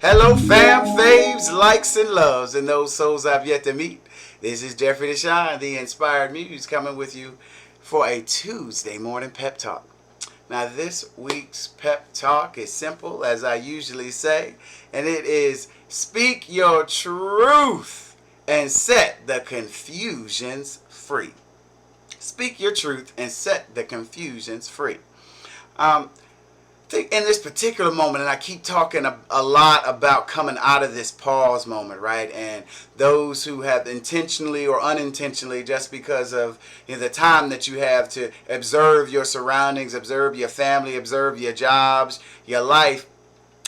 Hello, fam, faves, likes, and loves, and those souls I've yet to meet. This is Jeffrey DeShawn, the Inspired Muse, coming with you for a Tuesday morning pep talk. Now, this week's pep talk is simple, as I usually say, and it is speak your truth and set the confusions free. Speak your truth and set the confusions free. Um, think in this particular moment, and I keep talking a lot about coming out of this pause moment, right? And those who have intentionally or unintentionally, just because of the time that you have to observe your surroundings, observe your family, observe your jobs, your life,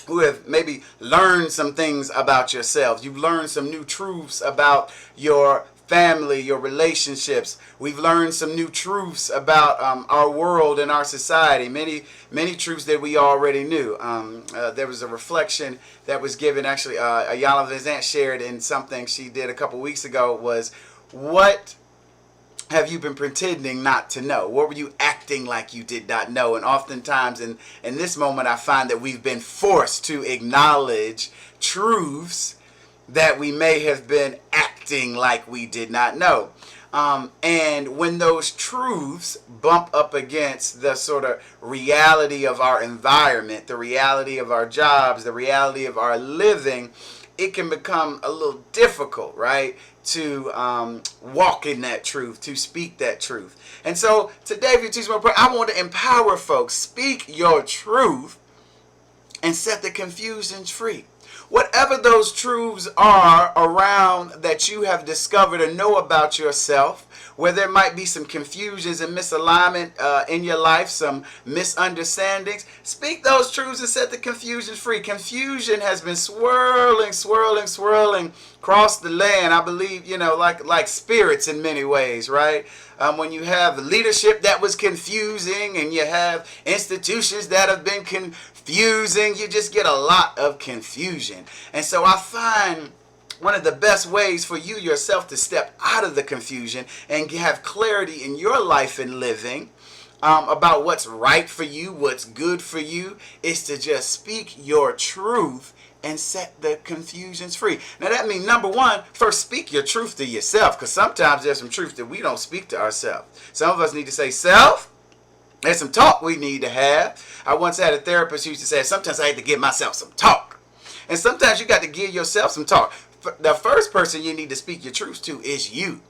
who have maybe learned some things about yourselves. You've learned some new truths about your family, your relationships. We've learned some new truths about our world and our society. Many truths that we already knew. There was a reflection that was given. Actually, Ayala Vizant shared in something she did a couple weeks ago. Was what have you been pretending not to know? What were you acting like you did not know? And oftentimes in this moment, I find that we've been forced to acknowledge truths that we may have been acting like we did not know. And when those truths bump up against the sort of reality of our environment, the reality of our jobs, the reality of our living, it can become a little difficult, right? To walk in that truth, to speak that truth. And so today, if you teach me, I want to empower folks. Speak your truth and set the confusions free. Whatever those truths are around that you have discovered or know about yourself, where there might be some confusions and misalignment in your life, some misunderstandings, speak those truths and set the confusions free. Confusion has been swirling across the land, I believe, like spirits in many ways, right? When you have leadership that was confusing and you have institutions that have been confusing, you just get a lot of confusion. And so I find one of the best ways for you yourself to step out of the confusion and have clarity in your life and living about what's right for you, what's good for you, is to just speak your truth and set the confusions free. Now that means, number one, first speak your truth to yourself, because sometimes there's some truth that we don't speak to ourselves. Some of us need to say, self, there's some talk we need to have. I once had a therapist who used to say, sometimes I had to give myself some talk. And sometimes you got to give yourself some talk. The first person you need to speak your truth to is you.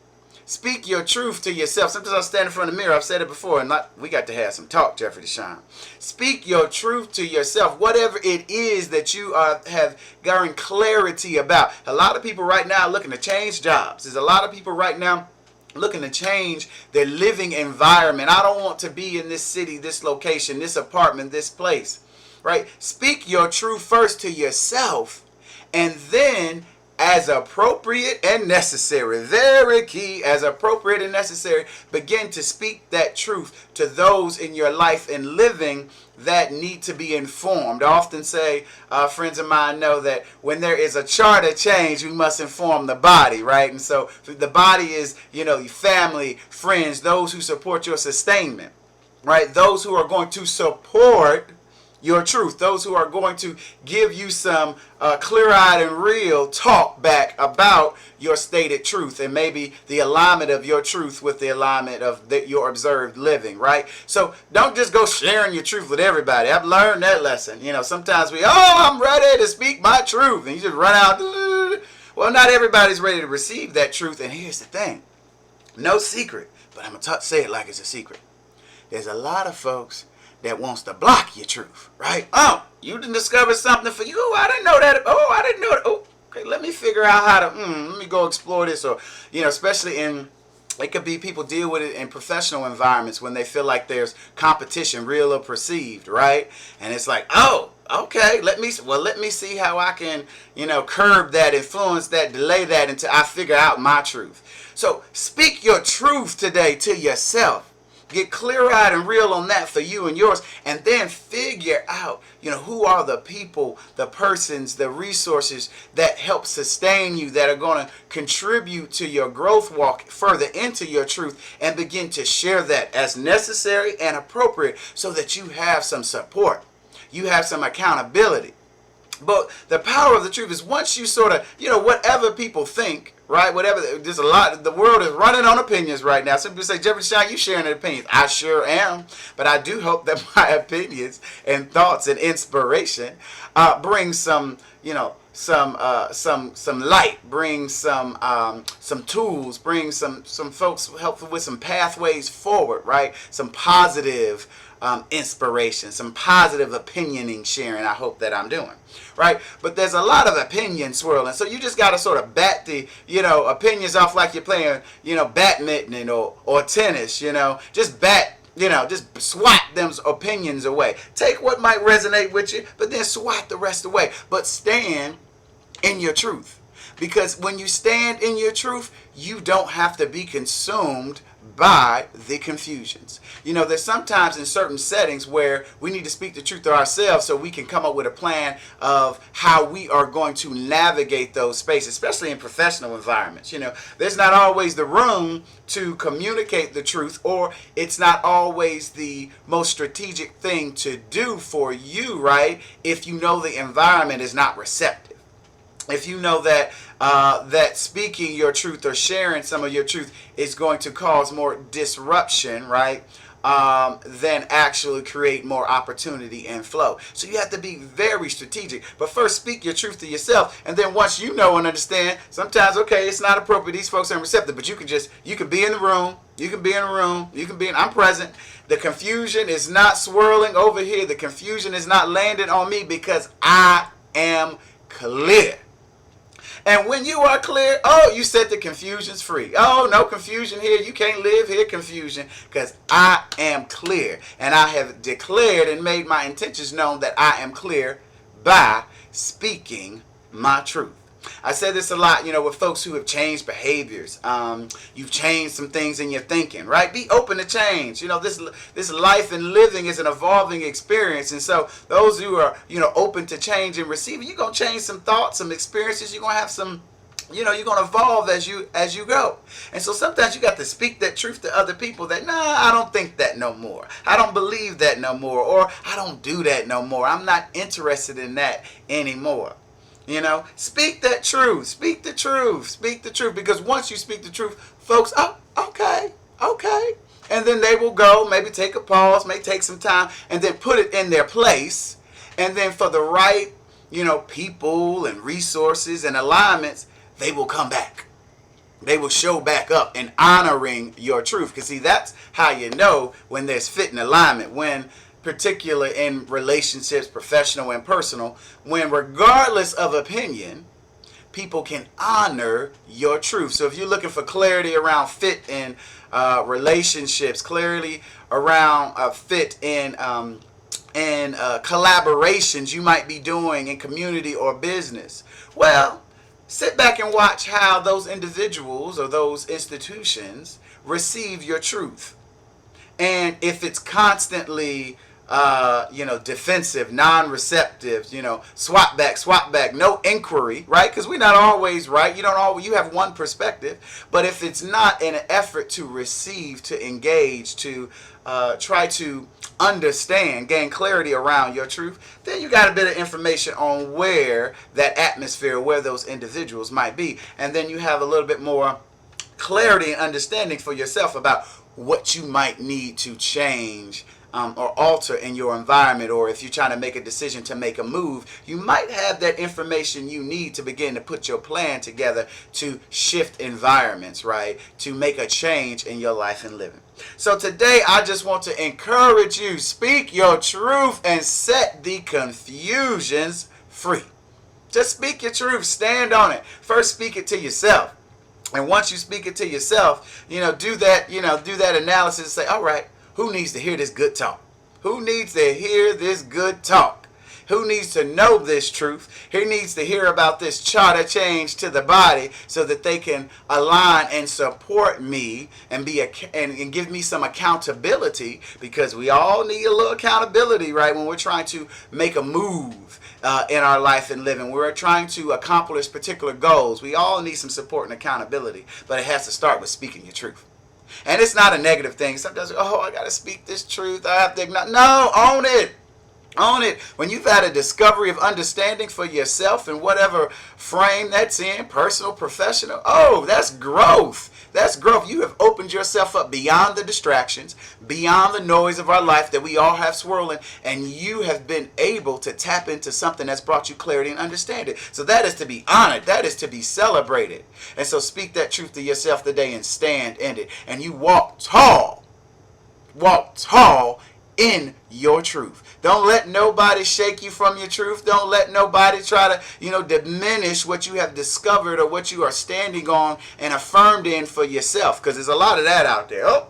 Speak your truth to yourself. Sometimes I'll stand in front of the mirror. I've said it before, and we got to have some talk, Jeffrey DeShawn. Speak your truth to yourself. Whatever it is that you have gotten clarity about. A lot of people right now are looking to change jobs. There's a lot of people right now looking to change their living environment. I don't want to be in this city, this location, this apartment, this place. Right? Speak your truth first to yourself, and then as appropriate and necessary, very key, as appropriate and necessary, begin to speak that truth to those in your life and living that need to be informed. I often say, friends of mine know that when there is a charter change, we must inform the body, right? And so the body is, your family, friends, those who support your sustainment, right? Those who are going to support your truth, those who are going to give you some clear-eyed and real talk back about your stated truth, and maybe the alignment of your truth with the alignment of your observed living, right? So don't just go sharing your truth with everybody. I've learned that lesson. Sometimes I'm ready to speak my truth, and you just run out. Well, not everybody's ready to receive that truth, and here's the thing. No secret, but I'm going to say it like it's a secret. There's a lot of folks that wants to block your truth, right? Oh, you didn't discover something for you. Oh, I didn't know that. Oh, I didn't know that. Oh, okay, let me figure out how to, let me go explore this. Or, especially it could be people deal with it in professional environments when they feel like there's competition, real or perceived, right? And it's like, oh, okay, let me see how I can, curb that, influence that, delay that until I figure out my truth. So speak your truth today to yourself. Get clear-eyed and real on that for you and yours, and then figure out, who are the people, the persons, the resources that help sustain you, that are going to contribute to your growth walk further into your truth, and begin to share that as necessary and appropriate so that you have some support. You have some accountability. But the power of the truth is once you sort of, whatever people think, right? Whatever, there's a lot, the world is running on opinions right now. Some people say, Jeffrey DeShawn, you sharing an opinion. I sure am. But I do hope that my opinions and thoughts and inspiration bring some, some light, bring some tools, bring some folks helpful with some pathways forward, right? Some positive inspiration, some positive opinioning sharing. I hope that I'm doing, right? But there's a lot of opinion swirling, so you just got to sort of bat the opinions off like you're playing badminton or tennis. Just bat. Just swat them opinions away. Take what might resonate with you, but then swat the rest away. But stand in your truth. Because when you stand in your truth, you don't have to be consumed by the confusions. There's sometimes in certain settings where we need to speak the truth to ourselves so we can come up with a plan of how we are going to navigate those spaces, especially in professional environments. There's not always the room to communicate the truth, or it's not always the most strategic thing to do for you, right? If you know the environment is not receptive. If you know that that speaking your truth or sharing some of your truth is going to cause more disruption, right, then actually create more opportunity and flow. So you have to be very strategic. But first, speak your truth to yourself. And then once you know and understand, sometimes, okay, it's not appropriate. These folks aren't receptive. But you can be in the room. I'm present. The confusion is not swirling over here. The confusion is not landing on me because I am clear. And when you are clear, you set the confusions free. Oh, no confusion here. You can't live here, confusion, because I am clear. And I have declared and made my intentions known that I am clear by speaking my truth. I said this a lot, with folks who have changed behaviors. You've changed some things in your thinking, right? Be open to change. This life and living is an evolving experience. And so those who are, open to change and receiving, you're going to change some thoughts, some experiences. You're going to have some, you're going to evolve as you go. And so sometimes you got to speak that truth to other people that, I don't think that no more. I don't believe that no more. Or I don't do that no more. I'm not interested in that anymore. Speak that truth. Speak the truth. Speak the truth. Because once you speak the truth, folks, okay. And then they will go, maybe take a pause, may take some time, and then put it in their place. And then for the right, people and resources and alignments, they will come back. They will show back up and honoring your truth. Because see, that's how you know when there's fit and alignment. When particular in relationships, professional and personal, when regardless of opinion, people can honor your truth. So if you're looking for clarity around fit in relationships, clarity around fit in collaborations you might be doing in community or business, well, sit back and watch how those individuals or those institutions receive your truth. And if it's constantly defensive, non-receptive, swap back, no inquiry, right? Because we're not always right. You have one perspective. But if it's not in an effort to receive, to engage, to try to understand, gain clarity around your truth, then you got a bit of information on where that atmosphere, where those individuals might be. And then you have a little bit more clarity and understanding for yourself about what you might need to change or alter in your environment, or if you're trying to make a decision to make a move, you might have that information you need to begin to put your plan together to shift environments, right? To make a change in your life and living. So today, I just want to encourage you, speak your truth and set the confusions free. Just speak your truth, stand on it. First, speak it to yourself. And once you speak it to yourself, do that analysis and say, all right, who needs to hear this good talk? Who needs to hear this good talk? Who needs to know this truth? Who needs to hear about this charter change to the body so that they can align and support me and and give me some accountability, because we all need a little accountability, right? When we're trying to make a move in our life and living, we're trying to accomplish particular goals. We all need some support and accountability, but it has to start with speaking your truth. And it's not a negative thing. Sometimes, I got to speak this truth. I have to acknowledge. No, own it. Own it. When you've had a discovery of understanding for yourself in whatever frame that's in, personal, professional, oh, that's growth. That's growth. You have opened yourself up beyond the distractions, beyond the noise of our life that we all have swirling, and you have been able to tap into something that's brought you clarity and understanding. So that is to be honored. That is to be celebrated. And so speak that truth to yourself today and stand in it. And you walk tall. Walk tall in your truth. Don't let nobody shake you from your truth. Don't let nobody try to, diminish what you have discovered or what you are standing on and affirmed in for yourself. Because there's a lot of that out there. Oh,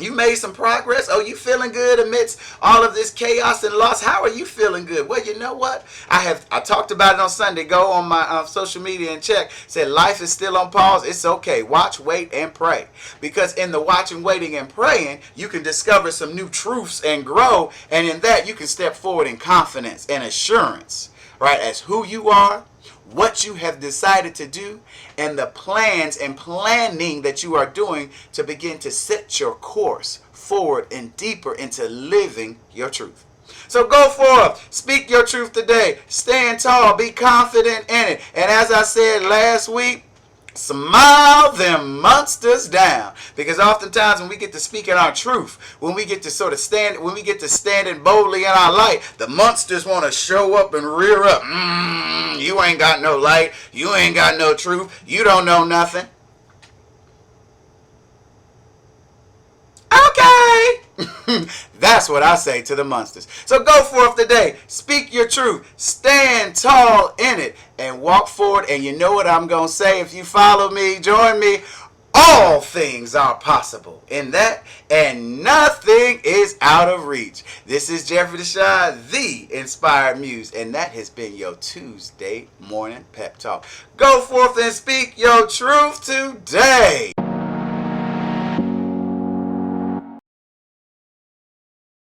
you made some progress. Oh, you feeling good amidst all of this chaos and loss? How are you feeling good? Well, you know what? I talked about it on Sunday. Go on my social media and check. Said life is still on pause. It's okay. Watch, wait, and pray. Because in the watching, waiting, and praying, you can discover some new truths and grow. And in that, you can step forward in confidence and assurance, right? As who you are, what you have decided to do, and the plans and planning that you are doing to begin to set your course forward and deeper into living your truth. So go forth, speak your truth today, stand tall, be confident in it. And as I said last week, smile them monsters down. Because oftentimes when we get to speak in our truth, when we get to standing boldly in our light, the monsters want to show up and rear up. You ain't got no light. You ain't got no truth. You don't know nothing. Okay. That's what I say to the monsters. So go forth today. Speak your truth. Stand tall in it and walk forward. And you know what I'm going to say? If you follow me, join me. All things are possible in that, and nothing is out of reach. This is Jeffrey DeShawn, the Inspired Muse, and that has been your Tuesday morning pep talk. Go forth and speak your truth today.